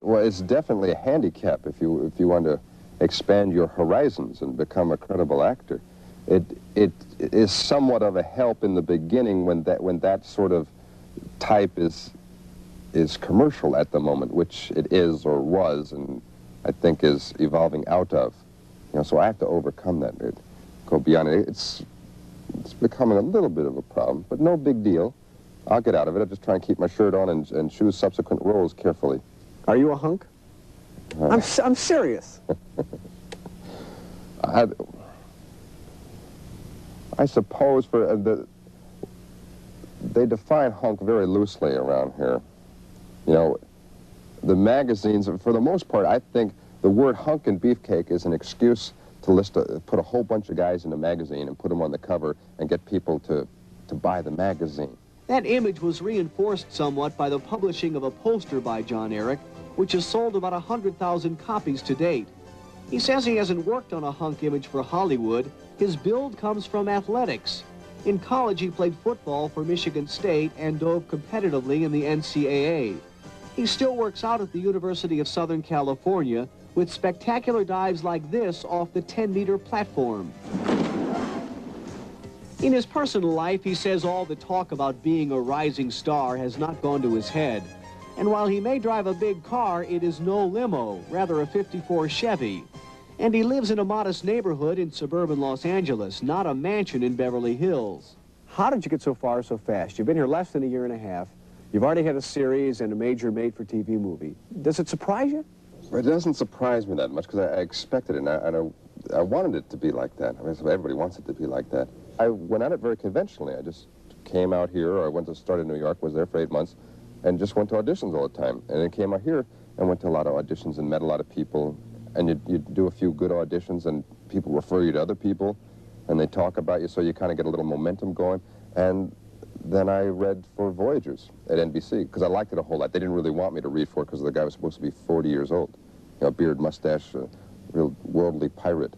Well, it's definitely a handicap if you want to expand your horizons and become a credible actor. It is somewhat of a help in the beginning when that sort of type is commercial at the moment, which it is or was, and I think is evolving out of. You know, so I have to overcome that. Go beyond it. It's becoming a little bit of a problem, but no big deal. I'll get out of it. I'll just try and keep my shirt on and choose subsequent roles carefully. Are you a hunk? I'm serious. I suppose they define hunk very loosely around here. You know, the magazines, for the most part, I think the word hunk and beefcake is an excuse to put a whole bunch of guys in a magazine and put them on the cover and get people to buy the magazine. That image was reinforced somewhat by the publishing of a poster by Jon-Erik, which has sold about 100,000 copies to date. He says he hasn't worked on a hunk image for Hollywood. His build comes from athletics. In college, he played football for Michigan State and dove competitively in the NCAA. He still works out at the University of Southern California with spectacular dives like this off the 10-meter platform. In his personal life, he says all the talk about being a rising star has not gone to his head. And while he may drive a big car, it is no limo, rather a '54 Chevy. And he lives in a modest neighborhood in suburban Los Angeles, not a mansion in Beverly Hills. How did you get so far so fast? You've been here less than a year and a half. You've already had a series and a major made-for-TV movie. Does it surprise you? It doesn't surprise me that much because I expected it, and I wanted it to be like that. I mean, everybody wants it to be like that. I went at it very conventionally. I just came out here, or I went to start in New York, was there for 8 months, and just went to auditions all the time. And then came out here and went to a lot of auditions and met a lot of people. And you do a few good auditions, and people refer you to other people, and they talk about you, so you kind of get a little momentum going. And then I read for Voyagers at NBC, because I liked it a whole lot. They didn't really want me to read for it, because the guy was supposed to be 40 years old. You know, beard, mustache, real worldly pirate.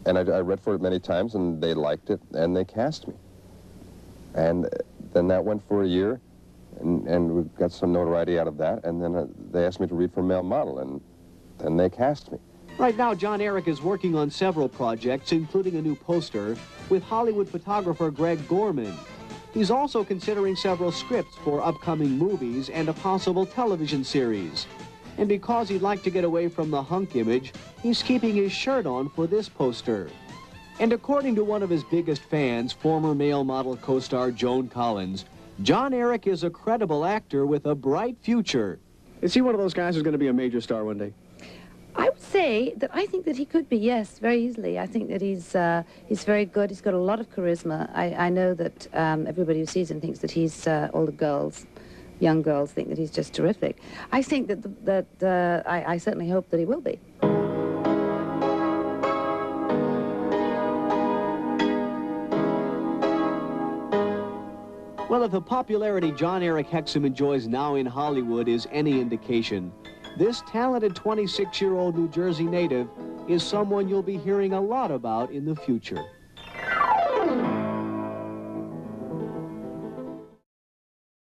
And I read for it many times, and they liked it, and they cast me. And then that went for a year, and we got some notoriety out of that, and then they asked me to read for Male Model, and then they cast me. Right now, Jon-Erik is working on several projects, including a new poster with Hollywood photographer Greg Gorman. He's also considering several scripts for upcoming movies and a possible television series. And because he'd like to get away from the hunk image, he's keeping his shirt on for this poster. And according to one of his biggest fans, former Male Model co-star Joan Collins, Jon-Erik is a credible actor with a bright future. Is he one of those guys who's going to be a major star one day? I would say that I think that he could be, yes, very easily. I think that he's very good. He's got a lot of charisma. I know that everybody who sees him thinks that he's, all the girls, young girls, think that he's just terrific. I think that, I certainly hope that he will be. Well, if the popularity Jon-Erik Hexum enjoys now in Hollywood is any indication, this talented 26-year-old New Jersey native is someone you'll be hearing a lot about in the future.